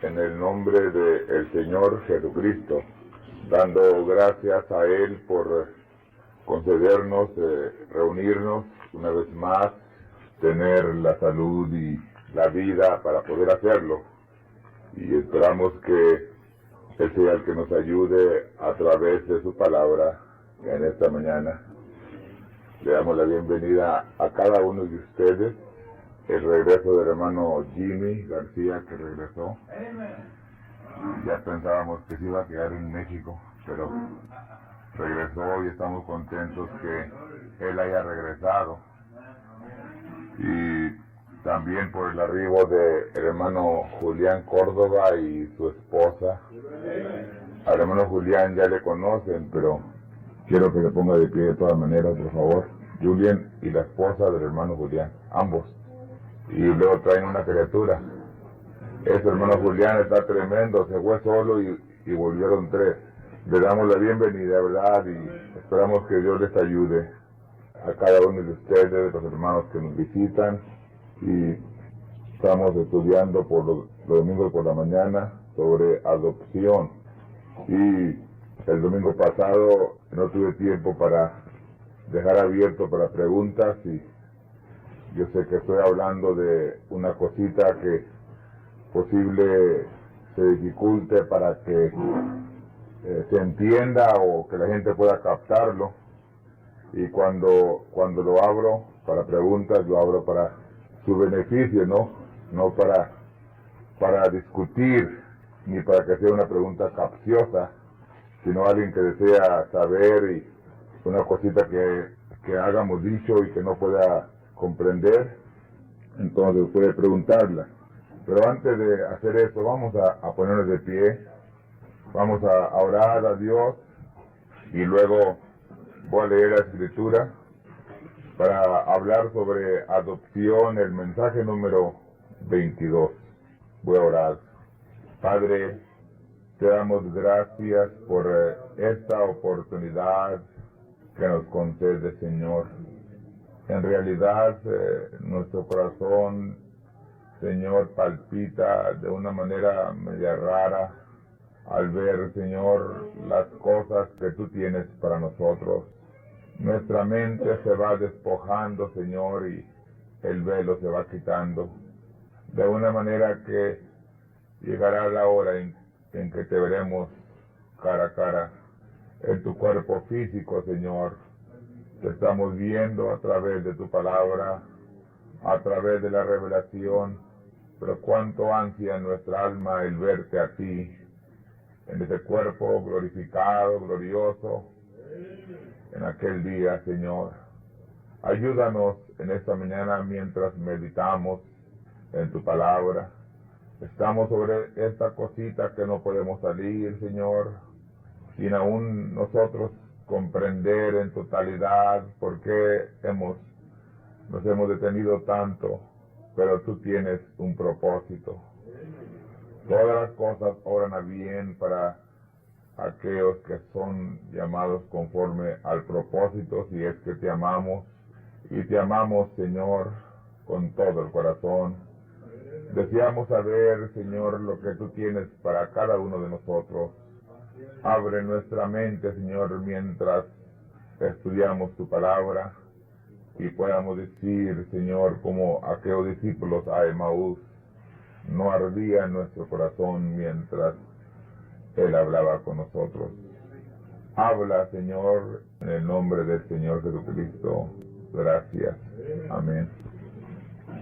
en el nombre del Señor Jesucristo, dando gracias a Él por concedernos reunirnos una vez más, tener la salud y la vida para poder hacerlo. Y esperamos que Él sea el que nos ayude a través de su palabra en esta mañana. Le damos la bienvenida a cada uno de ustedes. El regreso del hermano Jimmy García, que regresó. Ya pensábamos que se iba a quedar en México, pero regresó y estamos contentos que él haya regresado. Y también por el arribo del hermano Julián Córdoba y su esposa. Al hermano Julián ya le conocen, pero quiero que se ponga de pie de todas maneras, por favor. Julián y la esposa del hermano Julián, ambos. Y luego traen una criatura. Ese hermano Julián está tremendo, se fue solo y volvieron 3. Le damos la bienvenida, ¿verdad? Y esperamos que Dios les ayude a cada uno de ustedes, los hermanos que nos visitan. Y estamos estudiando por los domingos por la mañana sobre adopción. Y el domingo pasado no tuve tiempo para dejar abierto para preguntas, y yo sé que estoy hablando de una cosita que posible se dificulte para que se entienda o que la gente pueda captarlo. Y cuando lo abro para preguntas, lo abro para su beneficio, no para discutir, ni para que sea una pregunta capciosa, sino alguien que desea saber y una cosita que hagamos dicho y que no pueda comprender, entonces puede preguntarla. Pero antes de hacer eso, vamos a ponernos de pie, vamos a orar a Dios y luego voy a leer la escritura para hablar sobre adopción, el mensaje número 22. Voy a orar. Padre, te damos gracias por esta oportunidad que nos concede, Señor. En realidad, nuestro corazón, Señor, palpita de una manera media rara al ver, Señor, las cosas que tú tienes para nosotros. Nuestra mente se va despojando, Señor, y el velo se va quitando. De una manera que llegará la hora en que te veremos cara a cara en tu cuerpo físico, Señor. Te estamos viendo a través de tu palabra, a través de la revelación, pero cuánto ansía nuestra alma el verte a ti, en ese cuerpo glorificado, glorioso, en aquel día, Señor. Ayúdanos en esta mañana mientras meditamos en tu palabra. Estamos sobre esta cosita que no podemos salir, Señor, sin aún nosotros comprender en totalidad por qué nos hemos detenido tanto, pero tú tienes un propósito. Todas las cosas obran a bien para aquellos que son llamados conforme al propósito, si es que te amamos, y te amamos, Señor, con todo el corazón. Deseamos saber, Señor, lo que tú tienes para cada uno de nosotros. Abre nuestra mente, Señor, mientras estudiamos tu palabra, y podamos decir, Señor, como aquellos discípulos a Emaús, no ardía en nuestro corazón mientras Él hablaba con nosotros. Habla, Señor, en el nombre del Señor Jesucristo. Gracias. Amén.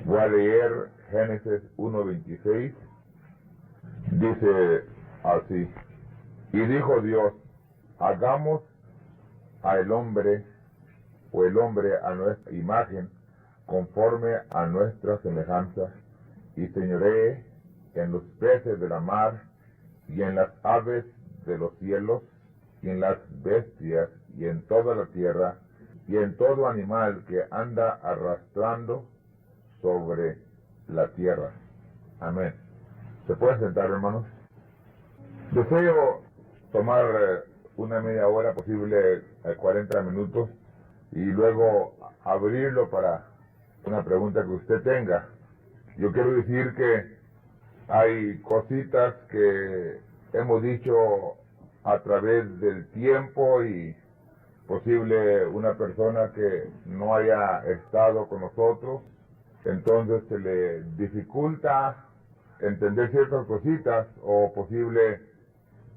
Voy a leer Génesis 1:26. Dice así: y dijo Dios, hagamos al hombre, o el hombre a nuestra imagen, conforme a nuestra semejanza, y señoree en los peces de la mar, y en las aves de los cielos, y en las bestias, y en toda la tierra, y en todo animal que anda arrastrando sobre la tierra. Amén. ¿Se pueden sentar, hermanos? Deseo tomar una media hora, posible 40 minutos, y luego abrirlo para una pregunta que usted tenga. Yo quiero decir que hay cositas que hemos dicho a través del tiempo y posible una persona que no haya estado con nosotros, entonces se le dificulta entender ciertas cositas o posible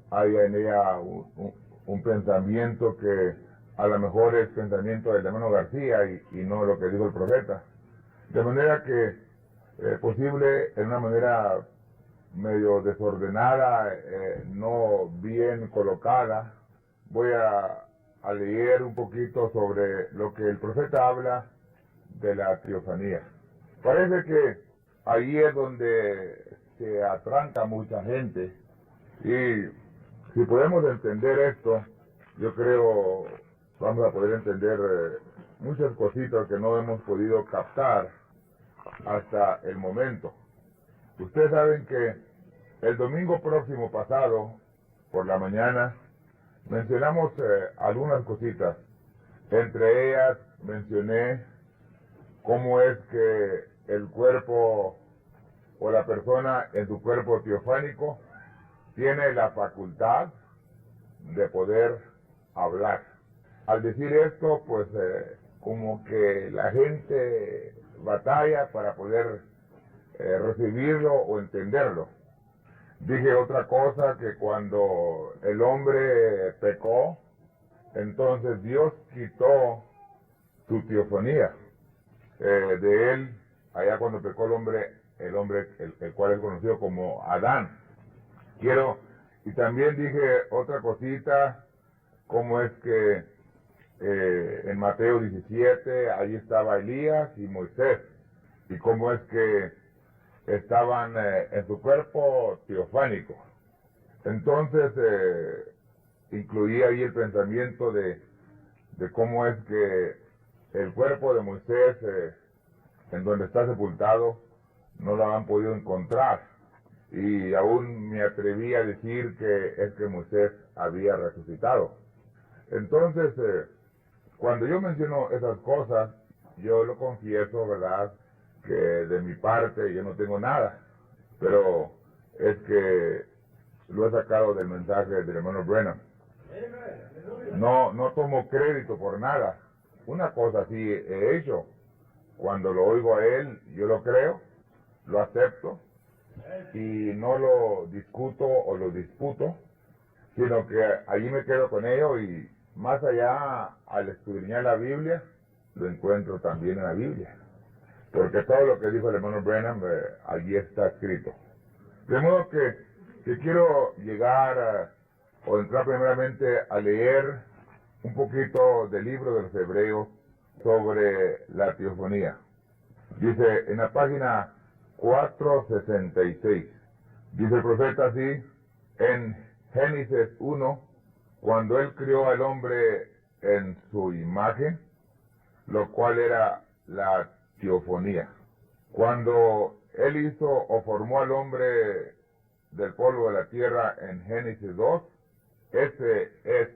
haya en ella un pensamiento que a lo mejor es pensamiento del hermano García y no lo que dijo el profeta. De manera que posible en una manera medio desordenada, no bien colocada, voy a leer un poquito sobre lo que el profeta habla de la teofanía. Parece que ahí es donde se atranca mucha gente y si podemos entender esto, yo creo vamos a poder entender muchas cositas que no hemos podido captar hasta el momento. Ustedes saben que el domingo próximo pasado, por la mañana, mencionamos algunas cositas. Entre ellas mencioné cómo es que el cuerpo o la persona en su cuerpo teofánico tiene la facultad de poder hablar. Al decir esto, pues como que la gente batalla para poder recibirlo o entenderlo. Dije otra cosa, que cuando el hombre pecó, entonces Dios quitó su teofanía de él, allá cuando pecó el hombre el cual es conocido como Adán. Y también dije otra cosita, como es que en Mateo 17, ahí estaba Elías y Moisés, y cómo es que estaban en su cuerpo teofánico. Entonces incluía ahí el pensamiento de cómo es que el cuerpo de Moisés, en donde está sepultado, no lo han podido encontrar, y aún me atreví a decir que es que Moisés había resucitado. Entonces cuando yo menciono esas cosas, yo lo confieso, ¿verdad?, que de mi parte yo no tengo nada, pero es que lo he sacado del mensaje del hermano Brenham. No tomo crédito por nada. Una cosa sí he hecho, cuando lo oigo a él, yo lo creo, lo acepto, y no lo discuto o lo disputo, sino que allí me quedo con ello, y más allá, al escudriñar la Biblia, lo encuentro también en la Biblia. Porque todo lo que dijo el hermano Brenham, allí está escrito. De modo que quiero llegar o entrar primeramente a leer un poquito del libro de los Hebreos sobre la teofanía. Dice en la página 466, dice el profeta así, en Génesis 1, cuando él crió al hombre en su imagen, lo cual era la teofanía. Cuando él hizo o formó al hombre del polvo de la tierra en Génesis 2, ese es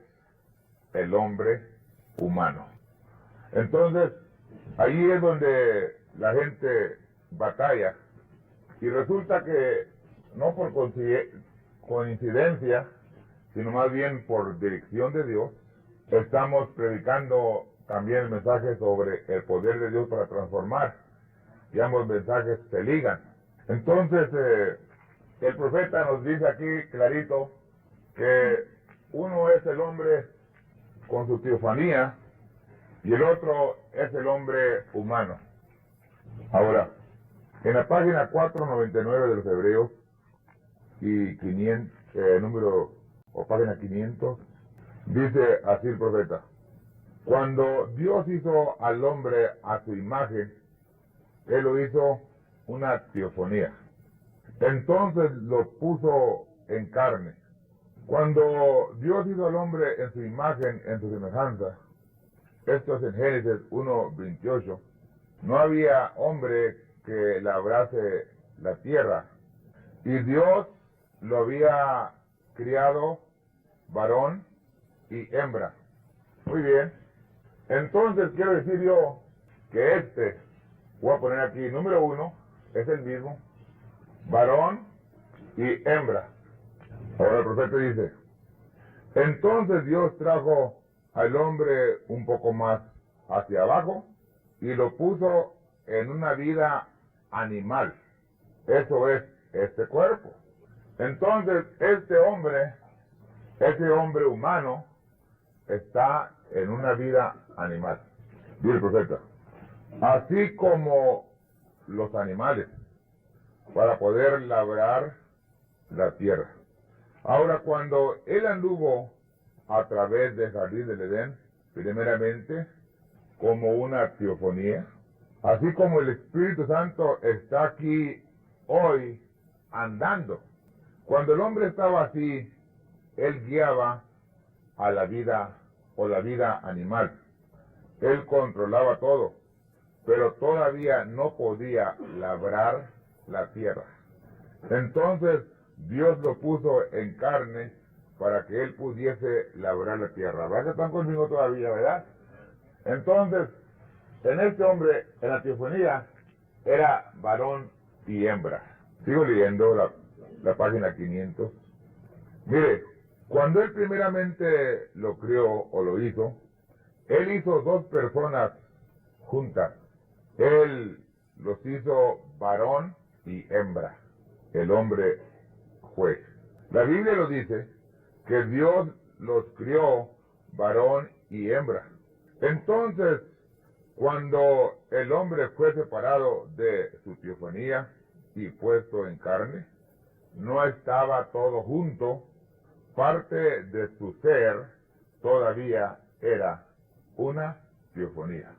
el hombre humano. Entonces, ahí es donde la gente batalla, y resulta que no por coincidencia, sino más bien por dirección de Dios, estamos predicando también el mensaje sobre el poder de Dios para transformar, y ambos mensajes se ligan. Entonces el profeta nos dice aquí clarito que uno es el hombre con su teofanía y el otro es el hombre humano. Ahora, en la página 499 de los Hebreos y 500, número o página 500, dice así el profeta: cuando Dios hizo al hombre a su imagen, Él lo hizo una teofanía. Entonces lo puso en carne. Cuando Dios hizo al hombre en su imagen, en su semejanza, esto es en Génesis 1:28, no había hombre que labrase la tierra, y Dios lo había criado varón y hembra. Muy bien. Entonces quiero decir yo que voy a poner aquí, número 1, es el mismo, varón y hembra. Ahora el profeta dice, entonces Dios trajo al hombre un poco más hacia abajo y lo puso en una vida animal. Eso es este cuerpo. Entonces ese hombre humano, está en una vida animal. Dice el profeta, así como los animales, para poder labrar la tierra. Ahora, cuando él anduvo a través del jardín del Edén, primeramente como una teofonía, así como el Espíritu Santo está aquí hoy andando. Cuando el hombre estaba así, él guiaba a la vida o la vida animal. Él controlaba todo, pero todavía no podía labrar la tierra. Entonces Dios lo puso en carne para que él pudiese labrar la tierra. ¿Verdad que están conmigo todavía, verdad? Entonces, en este hombre, en la teofonía, era varón y hembra. Sigo leyendo la página 500. Mire, cuando él primeramente lo crió o lo hizo, él hizo dos personas juntas. Él los hizo varón y hembra. El hombre fue. La Biblia lo dice, que Dios los crió varón y hembra. Entonces, cuando el hombre fue separado de su teofonía y puesto en carne, no estaba todo junto. Parte de su ser todavía era una teofonía.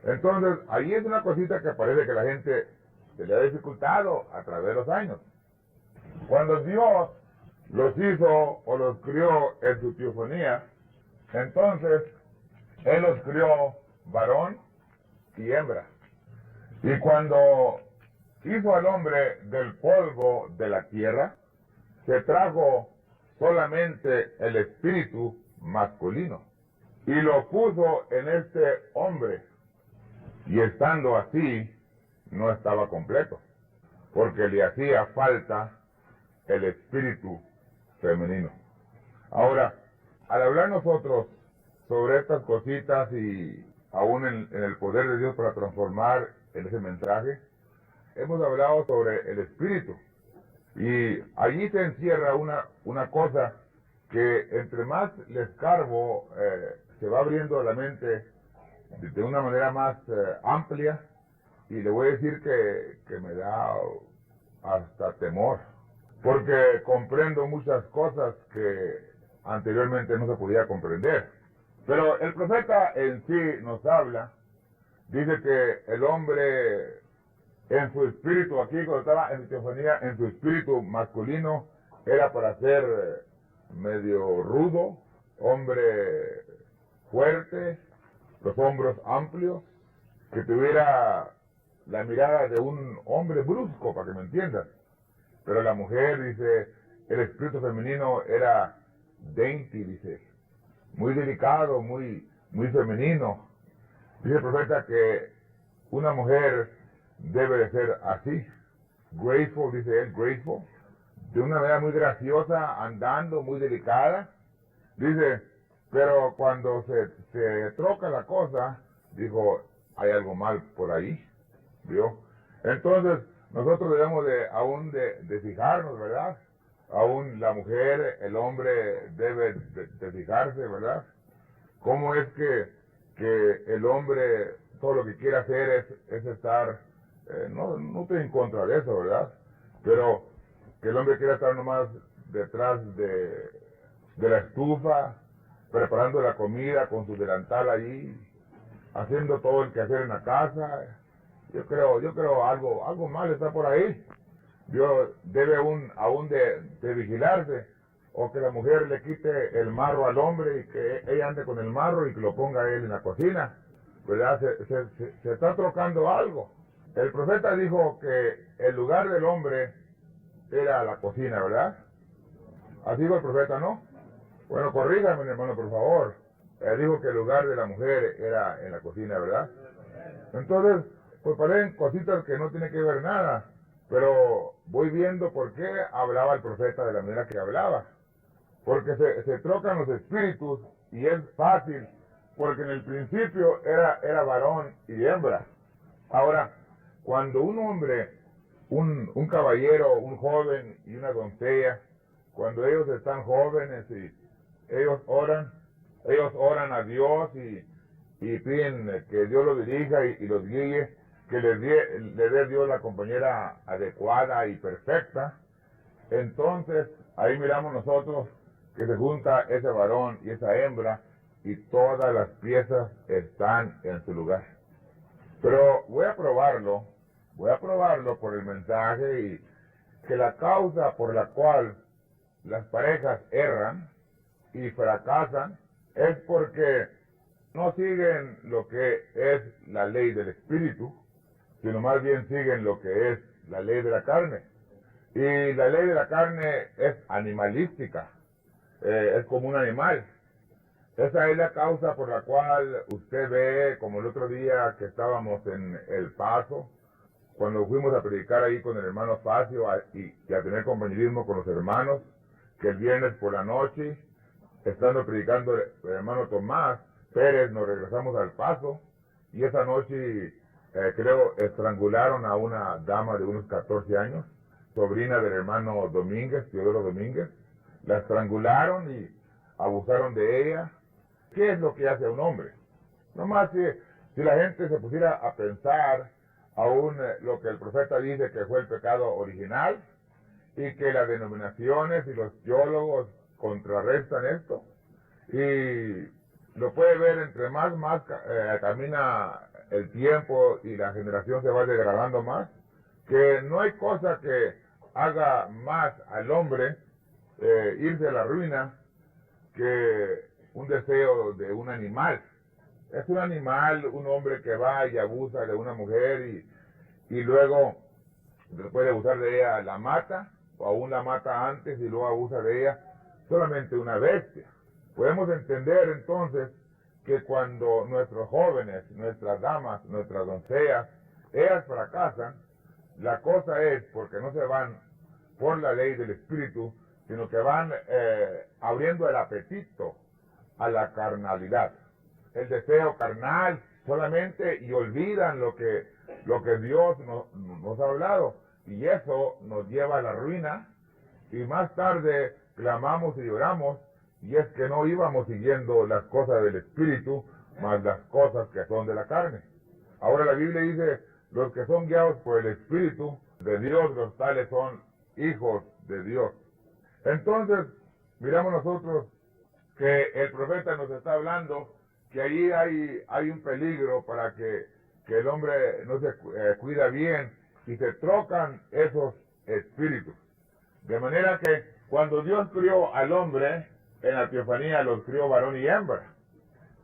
Entonces, ahí es una cosita que parece que la gente se le ha dificultado a través de los años. Cuando Dios los hizo o los crió en su teofonía, entonces Él los crió varón y hembra. Y cuando hizo al hombre del polvo de la tierra, se trajo solamente el espíritu masculino y lo puso en este hombre, y estando así no estaba completo, porque le hacía falta el espíritu femenino. Ahora, al hablar nosotros sobre estas cositas y aún en el poder de Dios para transformar en ese mensaje, hemos hablado sobre el espíritu. Y allí se encierra una cosa que entre más le escarbo, se va abriendo la mente de una manera más amplia, y le voy a decir que me da hasta temor, porque comprendo muchas cosas que anteriormente no se podía comprender. Pero el profeta en sí nos habla, dice que el hombre en su espíritu, aquí cuando estaba en teofonía, en su espíritu masculino, era para ser medio rudo, hombre fuerte, los hombros amplios, que tuviera la mirada de un hombre brusco, para que me entiendan. Pero la mujer, dice, el espíritu femenino era dainty, dice, muy delicado, muy femenino. Dice el profeta que una mujer debe de ser así, graceful, dice él, graceful, de una manera muy graciosa, andando, muy delicada. Dice, pero cuando se troca la cosa, dijo, hay algo mal por ahí, ¿vio? Entonces, nosotros debemos aún de fijarnos, ¿verdad? Aún la mujer, el hombre debe de fijarse, ¿verdad? ¿Cómo es que el hombre todo lo que quiere hacer es estar, no estoy en contra de eso, ¿verdad? Pero que el hombre quiera estar nomás detrás de la estufa, preparando la comida con su delantal ahí, haciendo todo el quehacer en la casa. Yo creo algo mal está por ahí. Dios debe aún de vigilarse, o que la mujer le quite el marro al hombre y que ella ande con el marro y que lo ponga él en la cocina, ¿verdad? Se está trocando algo. El profeta dijo que el lugar del hombre era la cocina, ¿verdad? Así dijo el profeta, ¿no? Bueno, corrígame, mi hermano, por favor. Él dijo que el lugar de la mujer era en la cocina, ¿verdad? Entonces, pues parecen cositas que no tienen que ver nada. Pero voy viendo por qué hablaba el profeta de la manera que hablaba. Porque se trocan los espíritus y es fácil, porque en el principio era varón y hembra. Ahora, cuando un hombre, un caballero, un joven y una doncella, cuando ellos están jóvenes y ellos oran a Dios y piden que Dios los dirija y los guíe, que le dé Dios la compañera adecuada y perfecta. Entonces, ahí miramos nosotros que se junta ese varón y esa hembra y todas las piezas están en su lugar. Pero voy a probarlo por el mensaje y que la causa por la cual las parejas erran y fracasan es porque no siguen lo que es la ley del espíritu, sino más bien siguen lo que es la ley de la carne. Y la ley de la carne es animalística, es como un animal. Esa es la causa por la cual usted ve, como el otro día que estábamos en El Paso, cuando fuimos a predicar ahí con el hermano Facio y a tener compañerismo con los hermanos, que el viernes por la noche, estando predicando el hermano Tomás Pérez, nos regresamos al Paso, y esa noche creo estrangularon a una dama de unos 14 años, sobrina del hermano Domínguez, Teodoro Domínguez. La estrangularon y abusaron de ella. ¿Qué es lo que hace un hombre? Nomás si la gente se pusiera a pensar aún lo que el profeta dice que fue el pecado original y que las denominaciones y los teólogos contrarrestan esto, y lo puede ver entre más camina el tiempo y la generación se va degradando más, que no hay cosa que haga más al hombre irse a la ruina que un deseo de un animal. Es un animal, un hombre que va y abusa de una mujer y luego, después de abusar de ella, la mata, o aún la mata antes y luego abusa de ella, solamente una bestia. Podemos entender entonces que cuando nuestros jóvenes, nuestras damas, nuestras doncellas, ellas fracasan, la cosa es porque no se van por la ley del espíritu, sino que van abriendo el apetito a la carnalidad, el deseo carnal solamente, y olvidan lo que Dios nos ha hablado, y eso nos lleva a la ruina, y más tarde clamamos y lloramos, y es que no íbamos siguiendo las cosas del espíritu, más las cosas que son de la carne. Ahora la Biblia dice, los que son guiados por el espíritu de Dios, los tales son hijos de Dios. Entonces, miramos nosotros que el profeta nos está hablando que ahí hay un peligro para que el hombre no se cuida bien y se trocan esos espíritus. De manera que cuando Dios crió al hombre, en la teofanía los crió varón y hembra.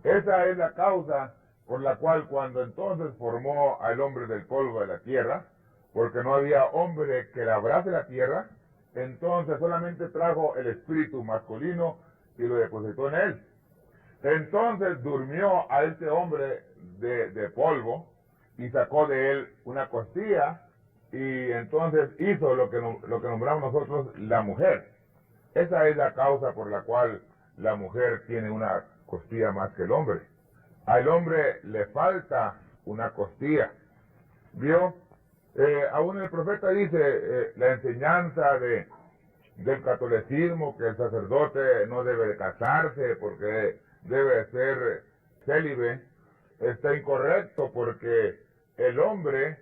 Esa es la causa por la cual cuando entonces formó al hombre del polvo de la tierra, porque no había hombre que labrase la tierra, entonces solamente trajo el espíritu masculino y lo depositó en él. Entonces durmió a este hombre de polvo y sacó de él una costilla, y entonces hizo lo que nombramos nosotros la mujer. Esa es la causa por la cual la mujer tiene una costilla más que el hombre. Al hombre le falta una costilla. ¿Vio? Aún el profeta dice la enseñanza del catolicismo, que el sacerdote no debe de casarse porque debe ser célibe, está incorrecto, porque el hombre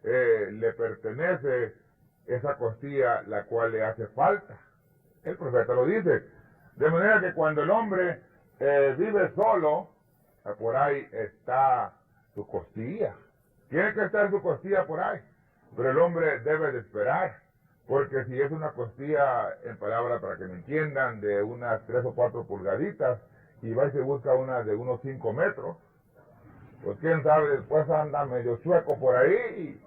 le pertenece esa costilla la cual le hace falta. El profeta lo dice. De manera que cuando el hombre vive solo, por ahí está su costilla. Tiene que estar su costilla por ahí. Pero el hombre debe de esperar, porque si es una costilla, en palabras para que me entiendan, de unas 3 o 4 pulgaditas, y va y se busca una de unos 5 metros, pues quién sabe, después anda medio chueco por ahí,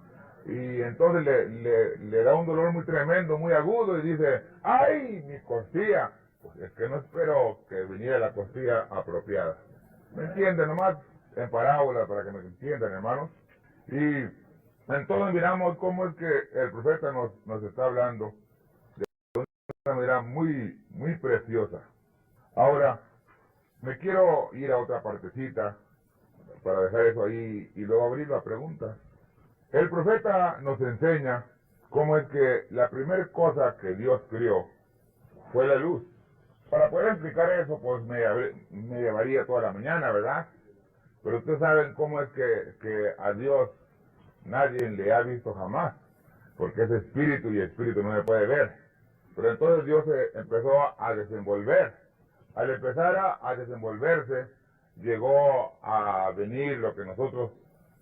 y entonces le da un dolor muy tremendo, muy agudo, y dice, ¡ay, mi costilla! Pues es que no espero que viniera la costilla apropiada. ¿Me entienden? Nomás en parábola para que me entiendan, hermanos. Y Entonces miramos cómo es que el profeta nos está hablando de una manera muy preciosa. Ahora, me quiero ir a otra partecita para dejar eso ahí y luego abrir la pregunta. El profeta nos enseña cómo es que la primera cosa que Dios crió fue la luz. Para poder explicar eso, pues me llevaría toda la mañana, ¿verdad? Pero ustedes saben cómo es que a Dios nadie le ha visto jamás, porque es espíritu y espíritu no se puede ver. Pero entonces Dios se empezó a desenvolver. Al empezar a desenvolverse, llegó a venir lo que nosotros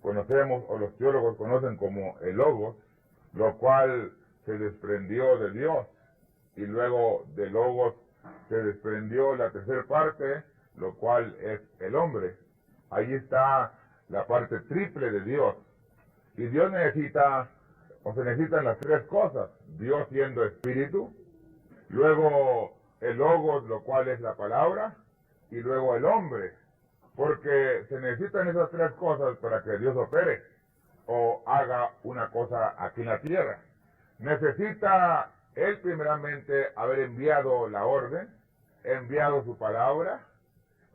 conocemos o los teólogos conocen como el Logos, lo cual se desprendió de Dios, y luego del Logos se desprendió la tercera parte, lo cual es el hombre. Ahí está la parte triple de Dios. Y Dios necesita, o se necesitan las tres cosas: Dios siendo espíritu, luego el Logos, lo cual es la palabra, y luego el hombre, porque se necesitan esas tres cosas para que Dios opere o haga una cosa aquí en la tierra. Necesita Él primeramente haber enviado la orden, enviado su palabra.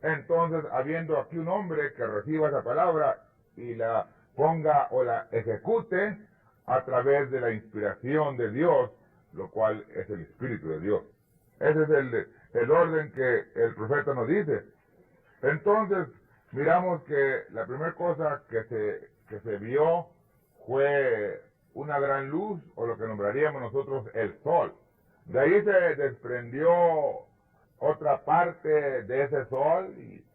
Entonces, habiendo aquí un hombre que reciba esa palabra y la ponga o la ejecute a través de la inspiración de Dios, lo cual es el Espíritu de Dios. Ese es el orden que el profeta nos dice. Entonces, miramos que la primera cosa que se vio fue una gran luz, o lo que nombraríamos nosotros el sol. De ahí se desprendió otra parte de ese sol, y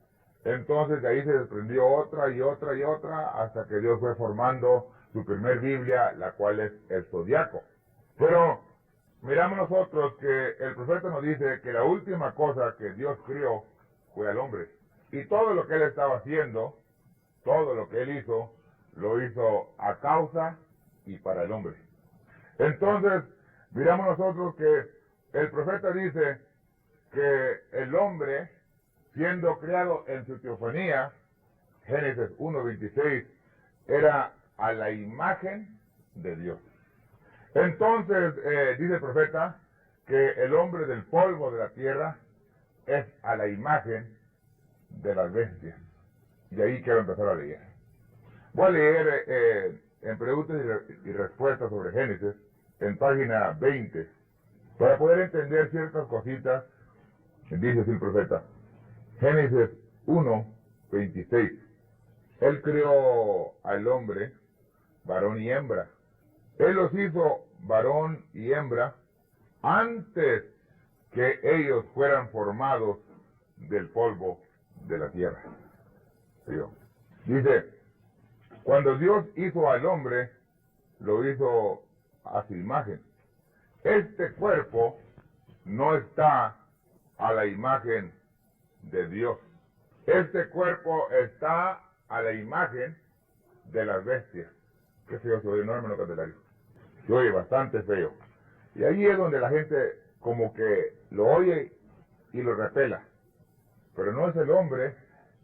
entonces de ahí se desprendió otra y otra y otra, hasta que Dios fue formando su primer Biblia, la cual es el zodiaco. Pero miramos nosotros que el profeta nos dice que la última cosa que Dios crió fue al hombre. Y todo lo que él estaba haciendo, todo lo que él hizo, lo hizo a causa y para el hombre. Entonces, miramos nosotros que el profeta dice que el hombre, siendo creado en su teofanía, Génesis 1:26, era a la imagen de Dios. Entonces, dice el profeta que el hombre del polvo de la tierra es a la imagen de las bestias. Y ahí quiero empezar a leer. Voy a leer en preguntas y respuestas sobre Génesis, en página 20, para poder entender ciertas cositas. Dice así el profeta, Génesis 1:26. Él creó al hombre, varón y hembra. Él los hizo varón y hembra antes que ellos fueran formados del polvo de la tierra. Dice, cuando Dios hizo al hombre, lo hizo a su imagen. Este cuerpo no está a la imagen de Dios. Este cuerpo está a la imagen de las bestias. Qué feo se oye, no, hermano Candelario. Se oye bastante feo. Y ahí es donde la gente como que lo oye y lo repela. Pero no es el hombre,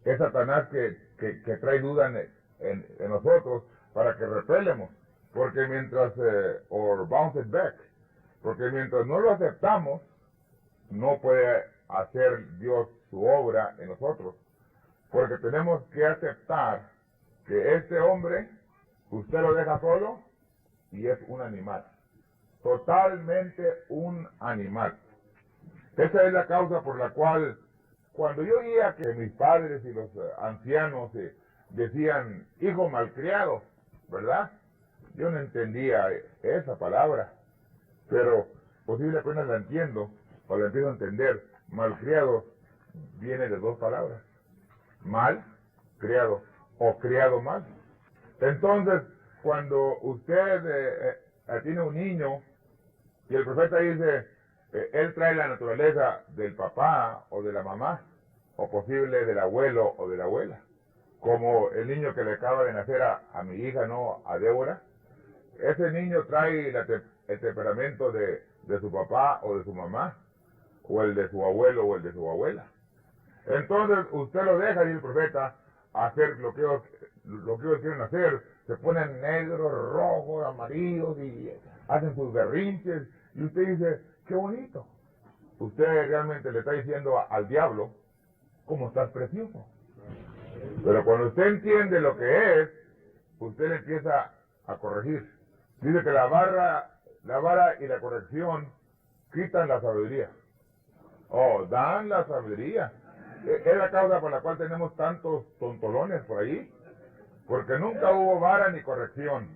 es Satanás que trae duda en nosotros para que repelemos. Porque mientras, or bounce it back, porque mientras no lo aceptamos, no puede hacer Dios su obra en nosotros. Porque tenemos que aceptar que este hombre, usted lo deja solo y es un animal. Totalmente un animal. Esa es la causa por la cual, cuando yo oía que mis padres y los ancianos decían hijo malcriado, ¿verdad? Yo no entendía esa palabra, pero posible apenas la entiendo, o la empiezo a entender. Malcriado viene de dos palabras: mal, criado, o criado mal. Entonces, cuando usted tiene un niño, y el profeta dice, él trae la naturaleza del papá o de la mamá, o posible del abuelo o de la abuela, como el niño que le acaba de nacer a mi hija, no a Débora. Ese niño trae el temperamento de su papá o de su mamá, o el de su abuelo o el de su abuela. Entonces usted lo deja, dice el profeta, a hacer lo que ellos quieren hacer, se ponen negros, rojos, amarillos y hacen sus berrinches, y usted dice, qué bonito. Usted realmente le está diciendo al diablo, ¿cómo estás precioso? Pero cuando usted entiende lo que es, usted le empieza a corregir. Dice que la vara y la corrección quitan la sabiduría. Oh, dan la sabiduría. Es la causa por la cual tenemos tantos tontolones por ahí, porque nunca hubo vara ni corrección.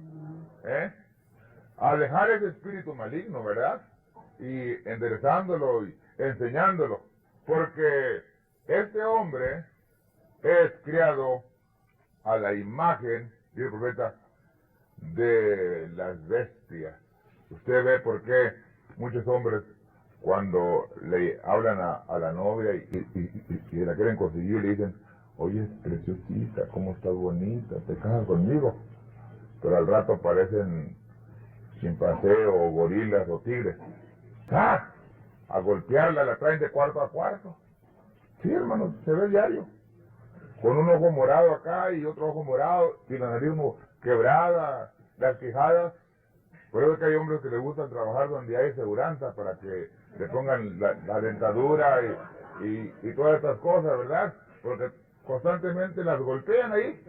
Alejar ese espíritu maligno, ¿verdad? Y enderezándolo y enseñándolo, porque este hombre es criado a la imagen, dice el profeta, de las bestias. Usted ve por qué muchos hombres, cuando le hablan a la novia y la quieren conseguir, le dicen, oye, preciosita, cómo estás bonita, te casas conmigo. Pero al rato parecen chimpancé o gorilas o tigres. ¡Ah! A golpearla, la traen de cuarto a cuarto. Sí, hermano, se ve diario. Con un ojo morado acá y otro ojo morado, y la nariz quebrada, las quijadas. Por eso es que hay hombres que les gustan trabajar donde hay seguranza para que le pongan la dentadura y todas estas cosas, ¿verdad? Porque constantemente las golpean ahí.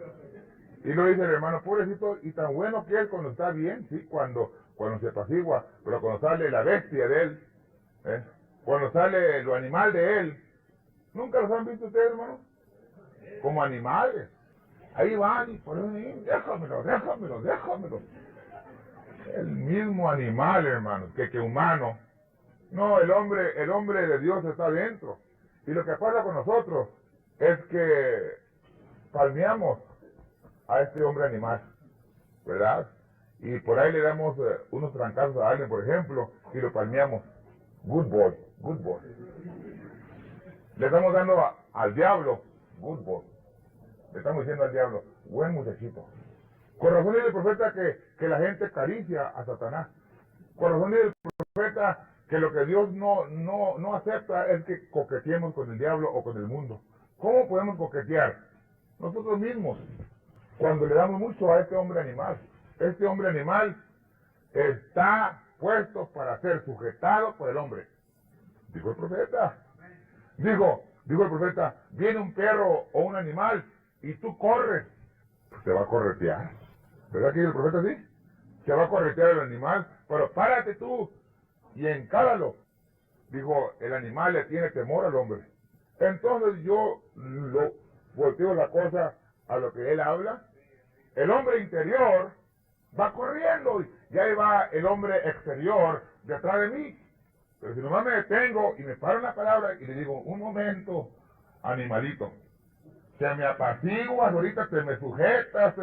Y lo dice el hermano, pobrecito, y tan bueno que es cuando está bien, sí, cuando se apacigua, pero cuando sale la bestia de él, cuando sale lo animal de él, ¿nunca los han visto ustedes, hermano? Como animales. Ahí van y por ahí, déjamelo. El mismo animal, hermanos, que humano. No, el hombre de Dios está dentro. Y lo que pasa con nosotros es que palmeamos a este hombre animal, ¿verdad? Y por ahí le damos unos trancazos a alguien, por ejemplo, y lo palmeamos. Good boy. Le estamos dando al diablo, good boy. Le estamos diciendo al diablo, buen muchachito. Con razón dice el profeta que la gente acaricia a Satanás. Con razón dice el profeta que lo que Dios no acepta es que coqueteemos con el diablo o con el mundo. ¿Cómo podemos coquetear? Nosotros mismos, cuando le damos mucho a este hombre animal. Este hombre animal está puesto para ser sujetado por el hombre. Dijo el profeta. Dijo el profeta, viene un perro o un animal y tú corres, pues te va a corretear. ¿Verdad que dice el profeta así? Se va a corretear el animal, pero párate tú y encáralo. Dijo, el animal le tiene temor al hombre. Entonces yo lo volteo la cosa a lo que él habla. El hombre interior va corriendo y ahí va el hombre exterior detrás de mí. Pero si nomás me detengo y me paro en la palabra y le digo, un momento, animalito, te me apaciguas, ahorita te me sujetas,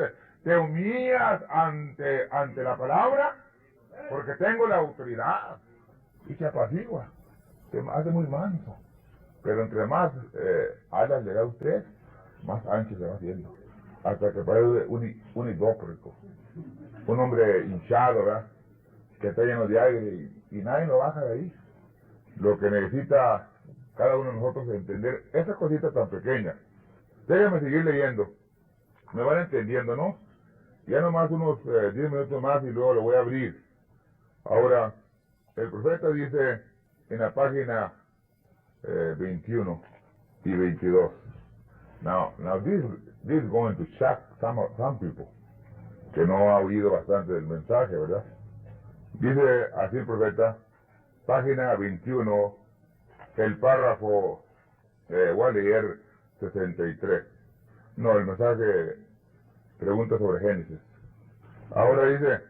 te humillas ante la palabra, porque tengo la autoridad, y se apacigua, se hace muy manso. Pero entre más alas le da usted, más ancho se va haciendo, hasta que parece un hipócrita, un hombre hinchado, ¿verdad?, que está lleno de aire y nadie lo baja de ahí. Lo que necesita cada uno de nosotros es entender esa cosita tan pequeña. Déjenme seguir leyendo. Me van entendiendo, ¿no? Ya nomás unos 10 minutos más y luego lo voy a abrir. Ahora, el profeta dice en la página 21 y 22. Now this is going to shock some people, que no ha oído bastante del mensaje, ¿verdad? Dice así el profeta, página 21, el párrafo, voy a leer 63. No, el mensaje pregunta sobre Génesis. Ahora dice,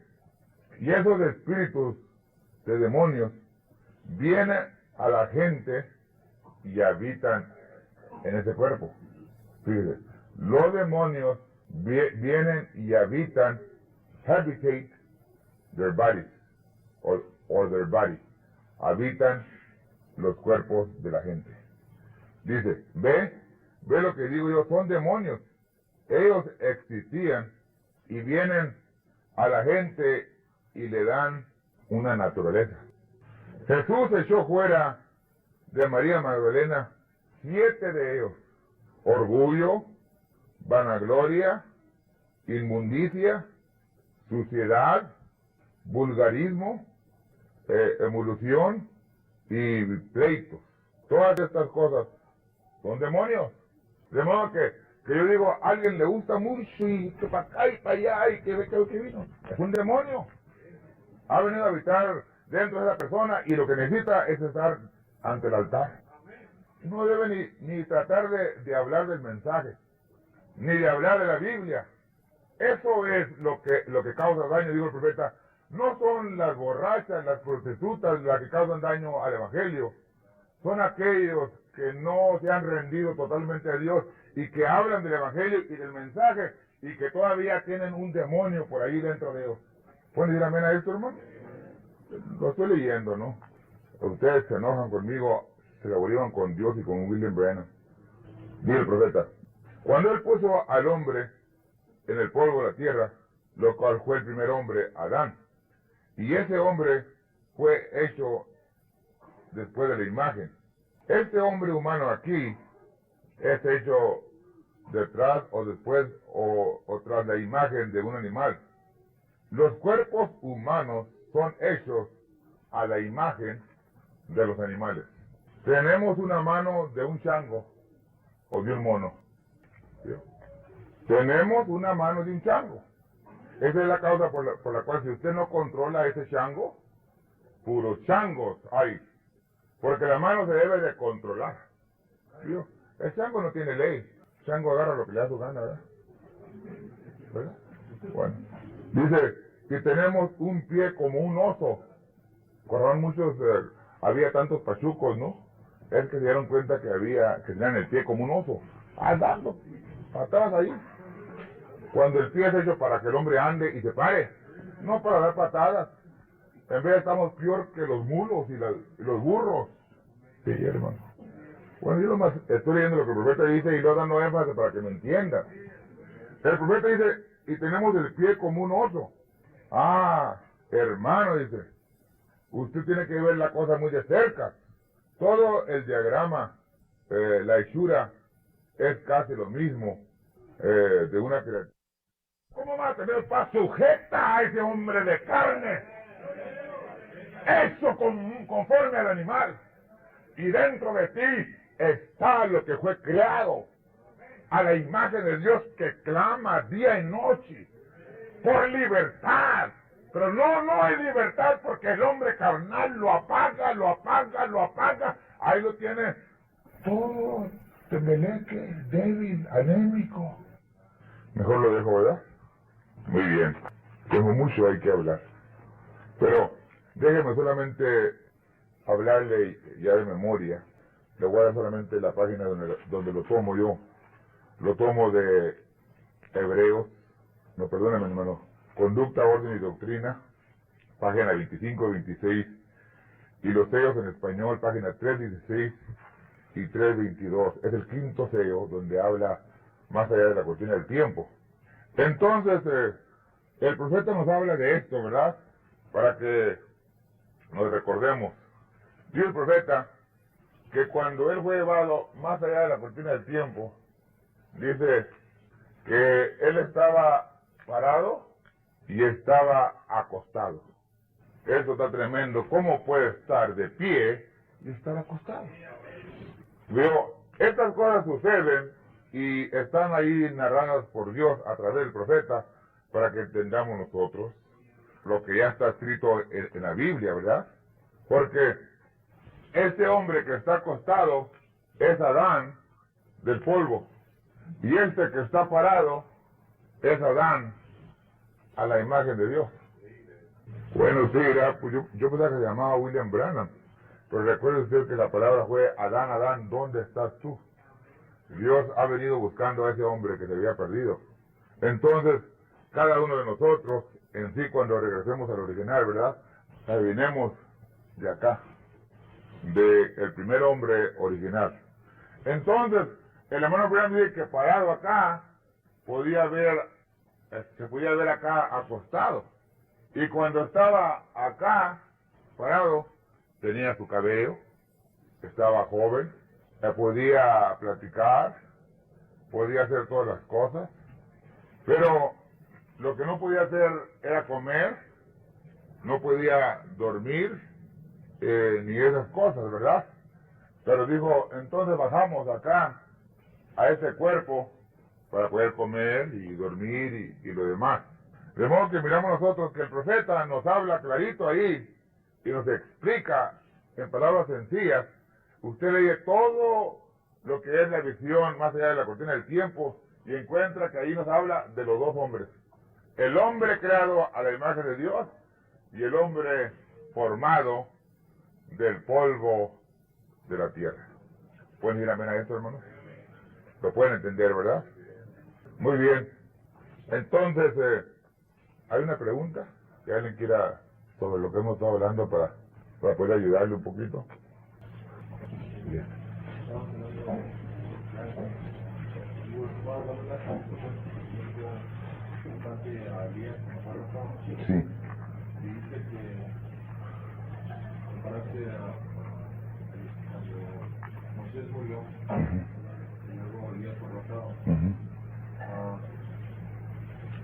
y esos espíritus de demonios vienen a la gente y habitan en ese cuerpo. Fíjese, los demonios vienen y habitan, habitate their bodies, or their body, habitan los cuerpos de la gente. Dice, ve lo que digo yo, son demonios. Ellos existían y vienen a la gente y le dan una naturaleza. Jesús echó fuera de María Magdalena 7 de ellos. Orgullo, vanagloria, inmundicia, suciedad, vulgarismo, emulación y pleitos. Todas estas cosas son demonios. De modo que yo digo, a alguien le gusta mucho y que para acá y para allá y que vino. Es un demonio. Ha venido a habitar dentro de esa persona y lo que necesita es estar ante el altar. No debe ni tratar de hablar del mensaje, ni de hablar de la Biblia. Eso es lo que causa daño, dijo el profeta. No son las borrachas, las prostitutas las que causan daño al Evangelio. Son aquellos que no se han rendido totalmente a Dios y que hablan del Evangelio y del mensaje y que todavía tienen un demonio por ahí dentro de ellos. ¿Pueden decir amén a esto, hermano? Lo estoy leyendo, ¿no? Ustedes se enojan conmigo, se laboraban con Dios y con William Branham. Dice el profeta, cuando él puso al hombre en el polvo de la tierra, lo cual fue el primer hombre, Adán, y ese hombre fue hecho después de la imagen. Este hombre humano aquí es hecho detrás o después o tras la imagen de un animal. Los cuerpos humanos son hechos a la imagen de los animales. Tenemos una mano de un chango o de un mono. ¿Sí? Tenemos una mano de un chango. Esa es la causa por la cual si usted no controla ese chango, puros changos hay. Porque la mano se debe de controlar. ¿Sí? El chango no tiene ley. El chango agarra lo que le da su gana, ¿verdad? ¿Verdad? Bueno. Dice que tenemos un pie como un oso. Corran muchos, había tantos pachucos, ¿no? Es que se dieron cuenta que tenían el pie como un oso. Andando, patadas ahí. Cuando el pie es hecho para que el hombre ande y se pare, no para dar patadas. En vez estamos peor que los mulos y los burros. Sí, hermano. Bueno, yo nomás estoy leyendo lo que el profeta dice y lo dando énfasis para que me entienda. El profeta dice, y tenemos el pie como un oso. Ah, hermano, dice, usted tiene que ver la cosa muy de cerca. Todo el diagrama, la hechura, es casi lo mismo de una criatura. ¿Cómo va a tener paz sujeta a ese hombre de carne? Eso conforme al animal. Y dentro de ti está lo que fue creado a la imagen de Dios que clama día y noche por libertad. Pero no hay libertad porque el hombre carnal lo apaga. Ahí lo tiene todo tembeleque, débil, anémico. Mejor lo dejo, ¿verdad? Muy bien. Tengo mucho hay que hablar. Pero déjeme solamente hablarle ya de memoria. Le voy a dar solamente la página donde lo tomo yo. Lo tomo de Hebreos. No, perdóname, hermano. Conducta, orden y doctrina. Página 25 y 26. Y los sellos en español, página 316 y 322. Es el quinto sello donde habla más allá de la cortina del tiempo. Entonces, el profeta nos habla de esto, ¿verdad? Para que nos recordemos. Dice el profeta que cuando él fue llevado más allá de la cortina del tiempo, dice que él estaba parado y estaba acostado. Eso está tremendo. ¿Cómo puede estar de pie y estar acostado? Veo, estas cosas suceden y están ahí narradas por Dios a través del profeta para que entendamos nosotros lo que ya está escrito en la Biblia, ¿verdad? Porque este hombre que está acostado es Adán del polvo y este que está parado es Adán a la imagen de Dios. Bueno, sí, pues yo pensaba que se llamaba William Branham, pero recuerde usted que la palabra fue Adán, Adán, ¿dónde estás tú? Dios ha venido buscando a ese hombre que se había perdido. Entonces, cada uno de nosotros, en sí, cuando regresemos al original, ¿verdad? Adivinemos de acá, del primer hombre original. Entonces, el hermano Branham dice que parado acá, se podía ver acá acostado. Y cuando estaba acá, parado, tenía su cabello, estaba joven, podía platicar, podía hacer todas las cosas, pero lo que no podía hacer era comer, no podía dormir, ni esas cosas, ¿verdad? Pero dijo, entonces bajamos acá a ese cuerpo para poder comer y dormir y lo demás. De modo que miramos nosotros que el profeta nos habla clarito ahí y nos explica en palabras sencillas. Usted lee todo lo que es la visión más allá de la cortina del tiempo y encuentra que ahí nos habla de los dos hombres. El hombre creado a la imagen de Dios y el hombre formado del polvo de la tierra. ¿Pueden decir amén a esto, hermanos? Lo pueden entender, ¿verdad? Muy bien. Entonces, ¿hay una pregunta que alguien quiera sobre lo que hemos estado hablando para poder ayudarle un poquito? Bien. Sí. Dice que comparaste cuando Moisés murió, y luego Elías fue arrojado.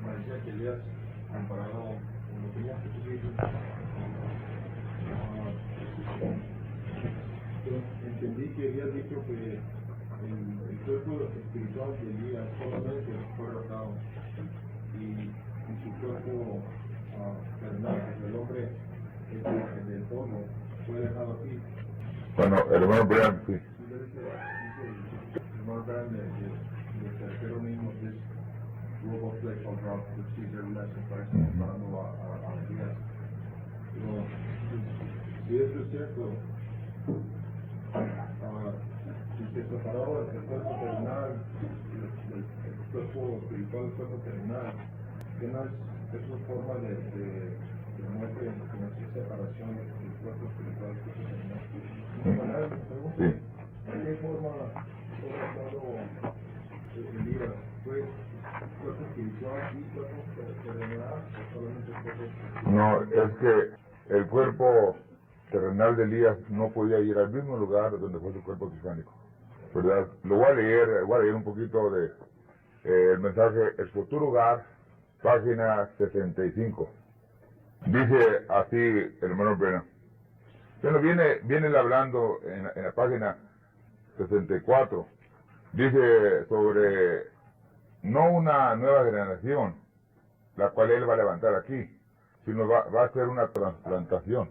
Parecía que Elías, comparado con lo que ya se dice, entendí que Elías dijo que el cuerpo espiritual de Elías solamente fue arrojado y su cuerpo terrenal, el hombre del polvo, fue dejado aquí. Bueno, el hermano Brian, sí. Dice el hermano Brian de tercero mismo, this robe of flesh shall drop, which Caesar lesson, parece comparando a Elías. Pero si eso es cierto, si se separaba el cuerpo terrenal, el cuerpo espiritual del cuerpo terrenal, ¿qué no es una forma de muestra que no es separación del cuerpo espiritual del cuerpo terrenal? Sí. ¿De qué forma fue tratado Elías? ¿Fue cuerpo espiritual y cuerpo terrenal o solamente cuerpo espiritual? No, es que el cuerpo terrenal de Elías no podía ir al mismo lugar donde fue su cuerpo epifánico, ¿verdad? Lo voy a leer un poquito de el mensaje El futuro hogar, página 65. Dice así el hermano Brennan. Bueno, viene él hablando en la página 64. Dice sobre no una nueva generación, la cual él va a levantar aquí, sino va a hacer una transplantación.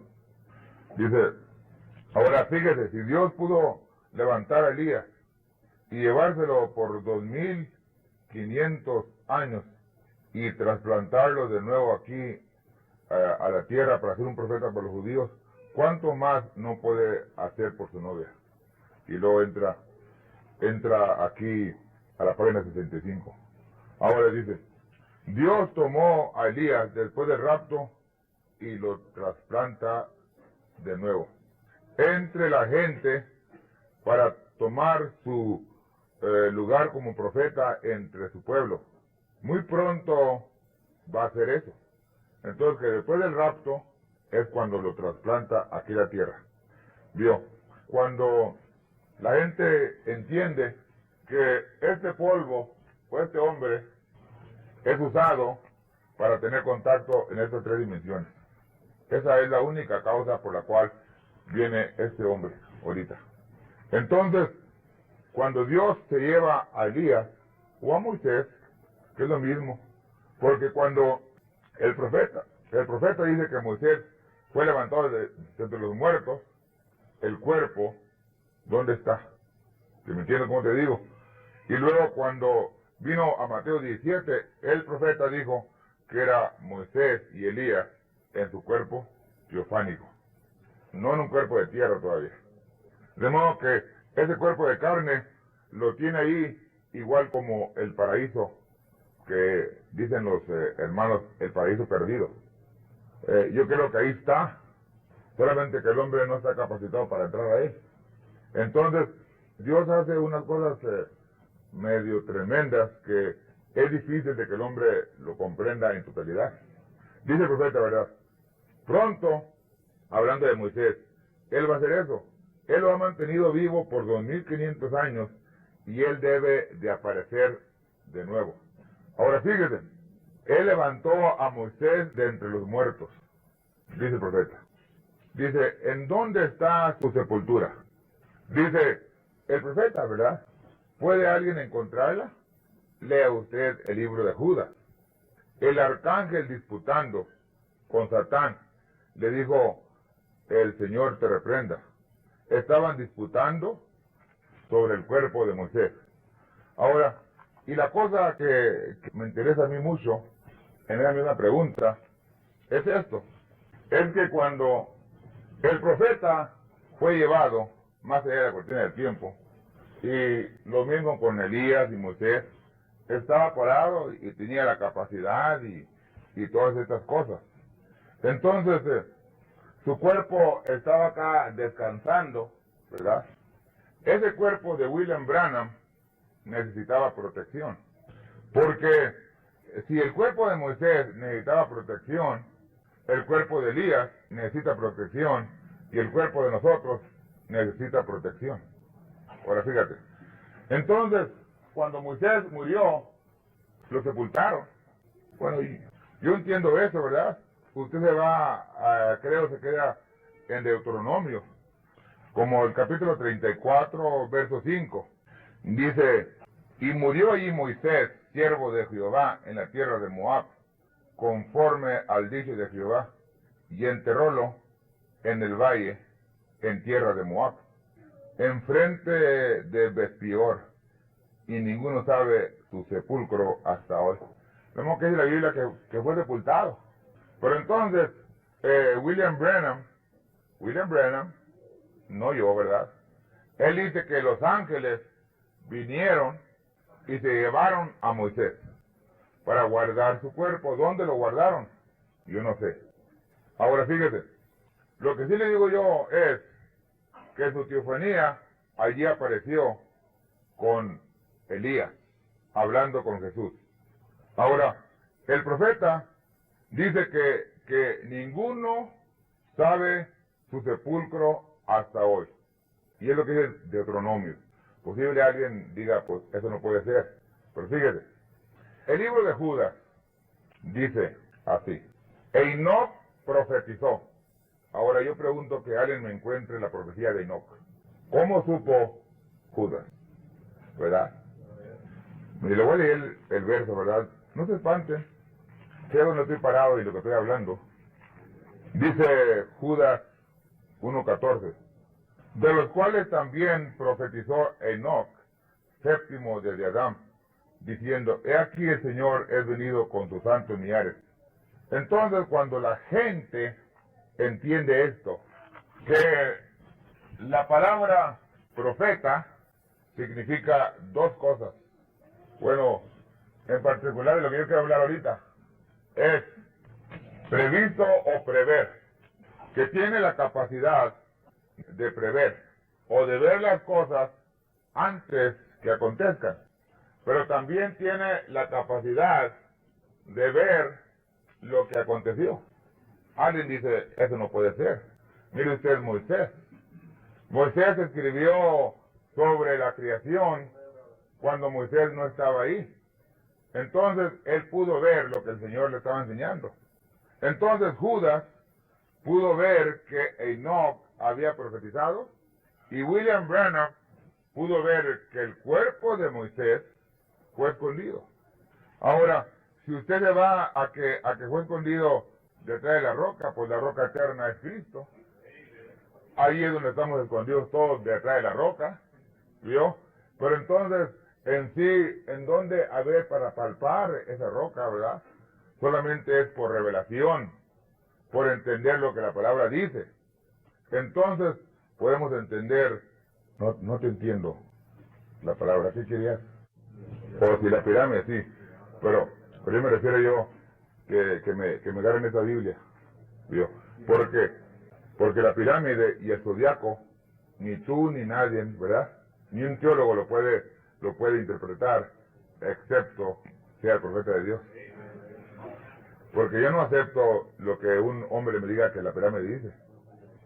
Dice, ahora fíjese, si Dios pudo levantar a Elías y llevárselo por 2500 años y trasplantarlo de nuevo aquí a la tierra para ser un profeta para los judíos, ¿cuánto más no puede hacer por su novia? Y luego entra aquí a la página 65. Ahora dice, Dios tomó a Elías después del rapto y lo trasplanta de nuevo entre la gente para tomar su lugar como profeta entre su pueblo. Muy pronto va a hacer eso. Entonces, que después del rapto es cuando lo trasplanta aquí a la tierra. ¿Vio? Cuando la gente entiende que este polvo o este hombre es usado para tener contacto en estas tres dimensiones. Esa es la única causa por la cual viene este hombre ahorita. Entonces, cuando Dios se lleva a Elías o a Moisés, que es lo mismo, porque cuando el profeta dice que Moisés fue levantado de entre los muertos, el cuerpo, ¿dónde está? ¿Que me entiendes cómo te digo? Y luego cuando vino a Mateo 17, el profeta dijo que era Moisés y Elías en su cuerpo teofánico, no en un cuerpo de tierra todavía. De modo que ese cuerpo de carne lo tiene ahí igual como el paraíso, que dicen los hermanos, el paraíso perdido. Yo creo que ahí está, solamente que el hombre no está capacitado para entrar ahí. Entonces, Dios hace unas cosas medio tremendas que es difícil de que el hombre lo comprenda en totalidad. Dice el profeta, ¿verdad? Pronto, hablando de Moisés, él va a hacer eso. Él lo ha mantenido vivo por 2500 años y él debe de aparecer de nuevo. Ahora fíjese, él levantó a Moisés de entre los muertos, dice el profeta. Dice, ¿en dónde está su sepultura? Dice el profeta, ¿verdad? ¿Puede alguien encontrarla? Lea usted el libro de Judas. El arcángel disputando con Satán, le dijo, el Señor te reprenda. Estaban disputando sobre el cuerpo de Moisés. Ahora, y la cosa que me interesa a mí mucho, en esa misma pregunta, es esto. Es que cuando el profeta fue llevado más allá de la cortina del tiempo, y lo mismo con Elías y Moisés, estaba parado y tenía la capacidad y todas estas cosas. Entonces, su cuerpo estaba acá descansando, ¿verdad? Ese cuerpo de William Branham necesitaba protección. Porque si el cuerpo de Moisés necesitaba protección, el cuerpo de Elías necesita protección y el cuerpo de nosotros necesita protección. Ahora fíjate. Entonces, cuando Moisés murió, lo sepultaron. Bueno, yo entiendo eso, ¿verdad? Usted se va, creo se queda en Deuteronomio, como el capítulo 34, verso 5. Dice, y murió allí Moisés, siervo de Jehová, en la tierra de Moab, conforme al dicho de Jehová, y enterrólo en el valle, en tierra de Moab, enfrente de Beth-peor, y ninguno sabe su sepulcro hasta hoy. Vemos que dice la Biblia que fue sepultado. Pero entonces, William Branham, no yo, ¿verdad? Él dice que los ángeles vinieron y se llevaron a Moisés para guardar su cuerpo. ¿Dónde lo guardaron? Yo no sé. Ahora fíjese, lo que sí le digo yo es que su teofanía allí apareció con Elías, hablando con Jesús. Ahora, el profeta dice que ninguno sabe su sepulcro hasta hoy. Y es lo que dice Deuteronomio. Posible alguien diga, pues eso no puede ser. Pero fíjese, el libro de Judas dice así, Enoc profetizó. Ahora yo pregunto que alguien me encuentre la profecía de Enoc. ¿Cómo supo Judas? ¿Verdad? Y le voy a leer el verso, ¿verdad? No se espanten. Sé dónde estoy parado y lo que estoy hablando. Dice Judas 1:14, de los cuales también profetizó Enoc, séptimo desde Adán, diciendo, he aquí el Señor es venido con sus santos millares. Entonces, cuando la gente entiende esto, que la palabra profeta significa dos cosas. Bueno, en particular de lo que yo quiero hablar ahorita, es previsto o prever, que tiene la capacidad de prever o de ver las cosas antes que acontezcan, pero también tiene la capacidad de ver lo que aconteció. Alguien dice, eso no puede ser. Mire usted Moisés. Moisés escribió sobre la creación cuando Moisés no estaba ahí. Entonces, él pudo ver lo que el Señor le estaba enseñando. Entonces, Judas pudo ver que Enoc había profetizado y William Branham pudo ver que el cuerpo de Moisés fue escondido. Ahora, si usted se va a que fue escondido detrás de la roca, pues la roca eterna es Cristo. Ahí es donde estamos escondidos todos, detrás de la roca, ¿vio? Pero entonces, en sí, ¿en dónde haber para palpar esa roca, verdad? Solamente es por revelación, por entender lo que la palabra dice. Entonces, podemos entender, no te entiendo la palabra, ¿qué querías? O si la pirámide, sí, pero yo me refiero yo que me agarren esa Biblia, ¿vio? Porque la pirámide y el zodiaco, ni tú ni nadie, ¿verdad? Ni un teólogo lo puede interpretar, excepto sea el profeta de Dios. Porque yo no acepto lo que un hombre me diga que la pirámide dice.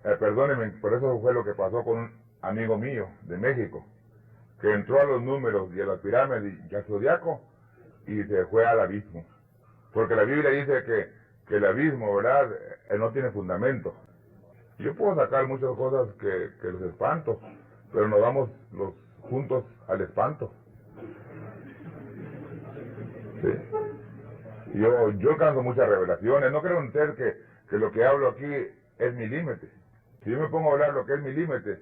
Perdónenme, por eso fue lo que pasó con un amigo mío de México. que entró a los números y a las pirámides y al zodiaco y se fue al abismo. Porque la Biblia dice que el abismo, ¿verdad?, no tiene fundamento. Yo puedo sacar muchas cosas que los espanto, pero nos vamos los juntos al espanto. Sí. Yo alcanzo muchas revelaciones. No creo entender que lo que hablo aquí es mi límite. Si yo me pongo a hablar lo que es mi límite,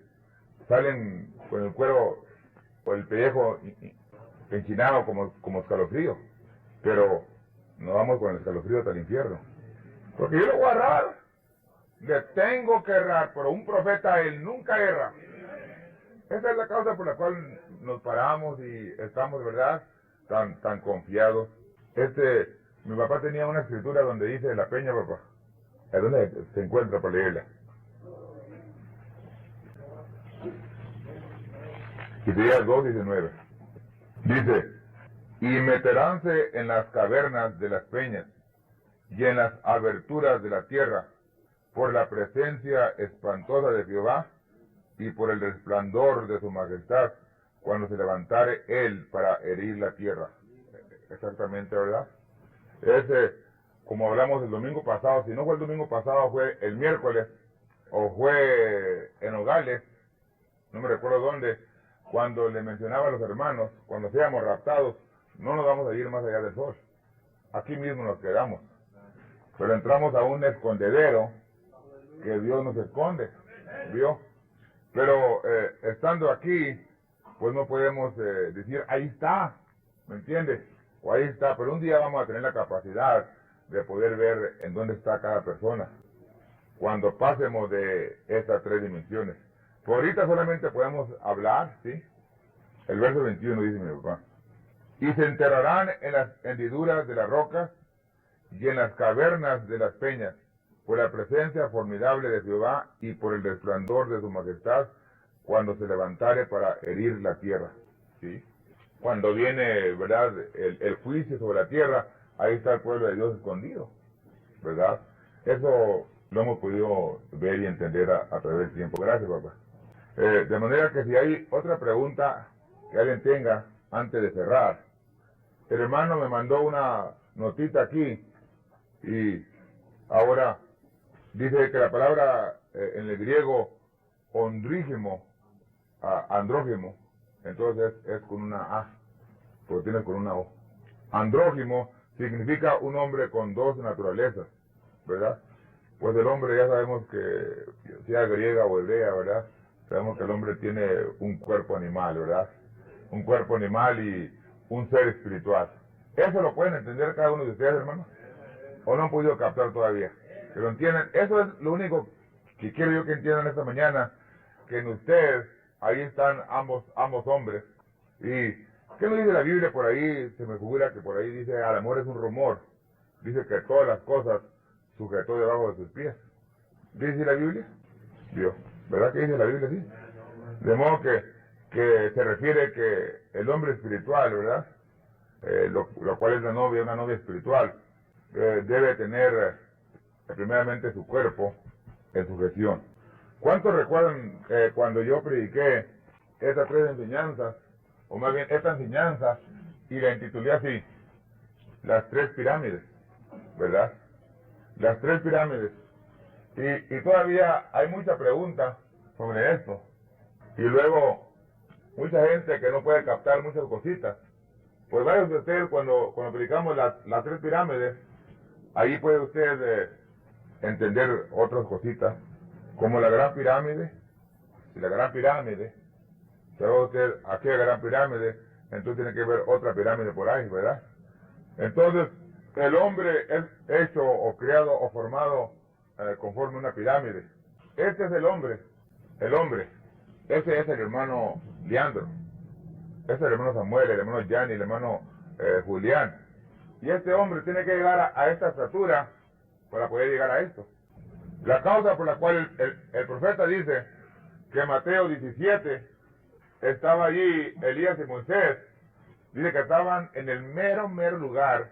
salen con el cuero o el pellejo enchinado como escalofrío. Pero no vamos con el escalofrío hasta el infierno. Porque yo lo voy a errar. Le tengo que errar, pero un profeta él nunca erra. Esa es la causa por la cual nos paramos y estamos, ¿verdad?, tan confiados. Mi papá tenía una escritura donde dice la peña, papá. ¿A dónde se encuentra para leerla? Isaías 2:19. Dice: y meteránse en las cavernas de las peñas y en las aberturas de la tierra, por la presencia espantosa de Jehová y por el resplandor de su majestad, cuando se levantare él para herir la tierra. Exactamente, ¿verdad? Como hablamos el domingo pasado, si no fue el domingo pasado, fue el miércoles, o fue en Nogales, no me recuerdo dónde, cuando le mencionaba a los hermanos, cuando seamos raptados, no nos vamos a ir más allá del sol. Aquí mismo nos quedamos. Pero entramos a un escondedero que Dios nos esconde, ¿vio? Pero estando aquí, pues no podemos decir, ahí está, ¿me entiendes? O ahí está, pero un día vamos a tener la capacidad de poder ver en dónde está cada persona, cuando pasemos de estas 3 dimensiones. Por ahorita solamente podemos hablar, ¿sí? El verso 21 dice mi papá: y se enterrarán en las hendiduras de las rocas y en las cavernas de las peñas, por la presencia formidable de Jehová y por el resplandor de su majestad, cuando se levantare para herir la tierra. ¿Sí? Cuando viene, ¿verdad?, el juicio sobre la tierra, ahí está el pueblo de Dios escondido, ¿verdad? Eso lo hemos podido ver y entender a través del tiempo. Gracias, papá. De manera que si hay otra pregunta que alguien tenga antes de cerrar. El hermano me mandó una notita aquí y ahora dice que la palabra en el griego ondrígimo, andrógimo, entonces es con una A, porque tiene con una O. Andrógimo significa un hombre con 2 naturalezas, ¿verdad? Pues el hombre ya sabemos que, sea griega o hebrea, ¿verdad? Sabemos que el hombre tiene un cuerpo animal, ¿verdad? Un cuerpo animal y un ser espiritual. ¿Eso lo pueden entender cada uno de ustedes, hermanos? ¿O no han podido captar todavía? ¿Que lo entienden? Eso es lo único que quiero yo que entiendan esta mañana, que en ustedes, ahí están ambos hombres. ¿Y qué nos dice la Biblia por ahí? Se me figura que por ahí dice, al amor es un rumor. Dice que todas las cosas sujetó debajo de sus pies. ¿Dice la Biblia? Dios. ¿Verdad que dice la Biblia así? De modo que se refiere que el hombre espiritual, ¿verdad? Lo cual es la novia, una novia espiritual, debe tener primeramente su cuerpo en sujeción. ¿Cuántos recuerdan cuando yo prediqué estas 3 enseñanzas, o más bien esta enseñanza, y la intitulé así, las 3 pirámides, ¿verdad? Las 3 pirámides. Y todavía hay mucha pregunta sobre esto. Y luego, mucha gente que no puede captar muchas cositas. Pues varios de ustedes, cuando predicamos las 3 pirámides, ahí puede usted entender otras cositas, como la gran pirámide. Si la gran pirámide, se va usted aquí a la gran pirámide, entonces tiene que ver otra pirámide por ahí, ¿verdad? Entonces, el hombre es hecho o creado o formado conforme una pirámide. Este es el hombre. Ese es el hermano Leandro. Ese es el hermano Samuel, el hermano Gianni, el hermano Julián. Y este hombre tiene que llegar a esta estatura para poder llegar a esto. La causa por la cual el profeta dice que en Mateo 17 estaba allí Elías y Moisés, dice que estaban en el mero lugar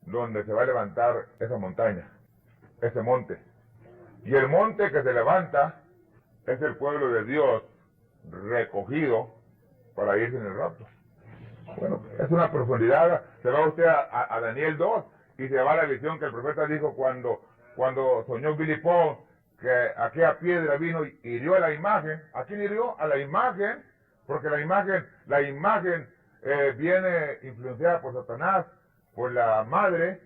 donde se va a levantar esa montaña, ese monte. Y el monte que se levanta es el pueblo de Dios recogido para irse en el rapto. Bueno, es una profundidad. Se va usted a Daniel 2 y se va a la visión que el profeta dijo cuando soñó Billy Paul, que aquella piedra vino y hirió a la imagen. ¿A quién hirió? A la imagen, porque la imagen viene influenciada por Satanás, por la madre,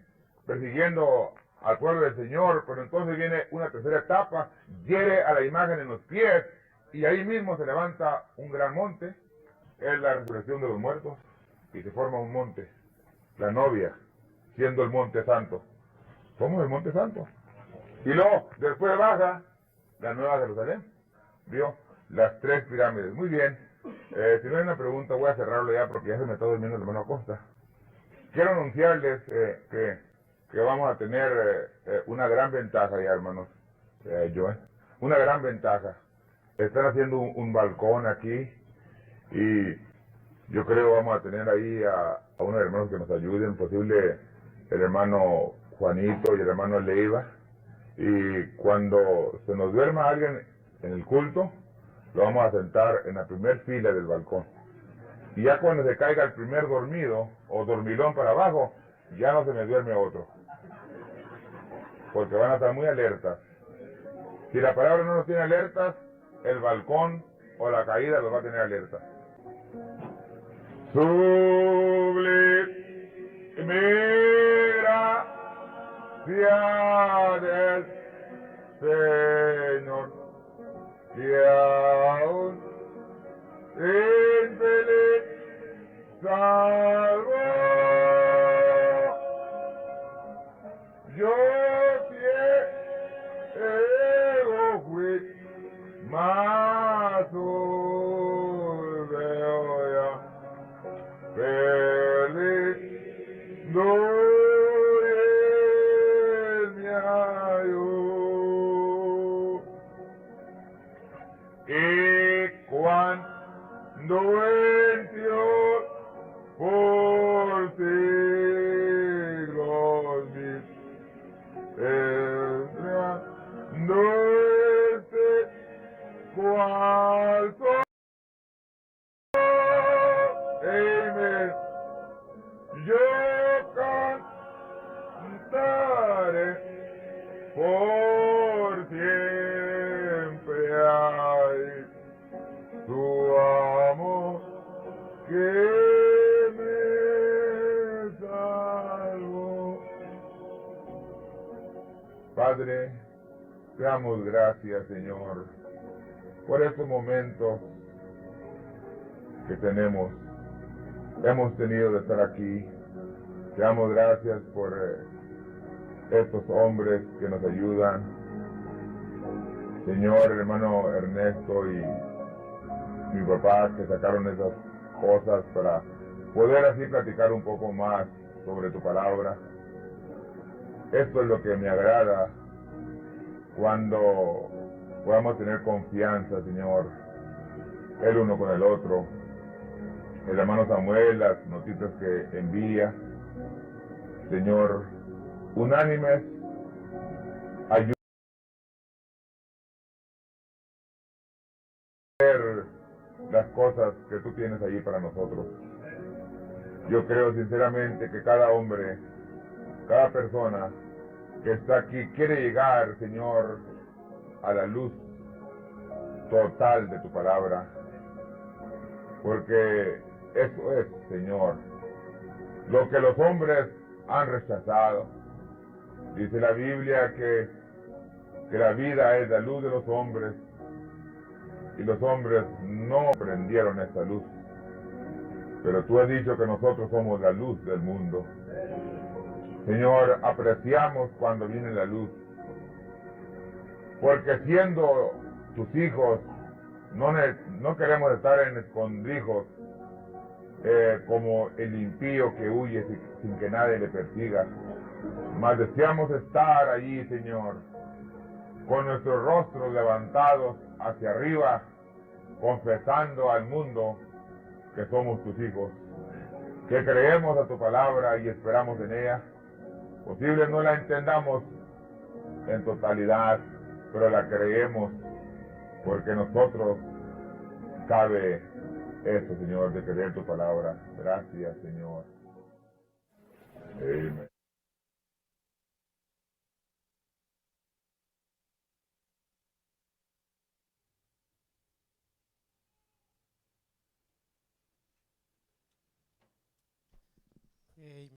persiguiendo al pueblo del Señor, pero entonces viene una tercera etapa, hiere a la imagen en los pies, y ahí mismo se levanta un gran monte, es la resurrección de los muertos, y se forma un monte, la novia, siendo el monte santo. Somos el monte santo. Y luego, después baja la nueva Jerusalén, ¿vio? Las 3 pirámides. Muy bien, si no hay una pregunta voy a cerrarlo ya porque ya se me está durmiendo el hermano Acosta. Quiero anunciarles que vamos a tener una gran ventaja ya, hermanos, una gran ventaja. Están haciendo un balcón aquí y yo creo vamos a tener ahí a unos hermanos que nos ayuden, posible el hermano Juanito y el hermano Leiva, y cuando se nos duerma alguien en el culto, lo vamos a sentar en la primer fila del balcón. Y ya cuando se caiga el primer dormido o dormilón para abajo, ya no se me duerme otro, porque van a estar muy alertas. Si la palabra no nos tiene alertas, el balcón o la caída los va a tener alertas. Sublime gracia del Señor, que aún infeliz salvó. Yo ciego fui, mas hoy veo ya, feliz él me halló. Y cuando en Dios por siglos mil, entrando cual soy, amen, yo cantaré por siempre hay tu amor que me salvó. Padre, te damos gracias, Señor, por estos momentos que hemos tenido de estar aquí. Te damos gracias por estos hombres que nos ayudan. Señor, el hermano Ernesto y mi papá, que sacaron esas cosas para poder así platicar un poco más sobre tu palabra. Esto es lo que me agrada, cuando podamos tener confianza, Señor, el uno con el otro. El hermano Samuel, las noticias que envía, Señor, unánimes, ayúdanos a ver las cosas que tú tienes allí para nosotros. Yo creo sinceramente que cada hombre, cada persona que está aquí quiere llegar, Señor, a la luz total de tu palabra, porque eso es, Señor, lo que los hombres han rechazado. Dice la Biblia que la vida es la luz de los hombres, y los hombres no prendieron esta luz. Pero tú has dicho que nosotros somos la luz del mundo. Señor, apreciamos cuando viene la luz, porque siendo tus hijos, no queremos estar en escondrijos como el impío que huye sin que nadie le persiga, mas deseamos estar allí, Señor, con nuestros rostros levantados hacia arriba, confesando al mundo que somos tus hijos, que creemos a tu palabra y esperamos en ella. Posible no la entendamos en totalidad, pero la creemos, porque nosotros cabe Eso, Señor, de creer tu palabra. Gracias, Señor. Amén. Amen.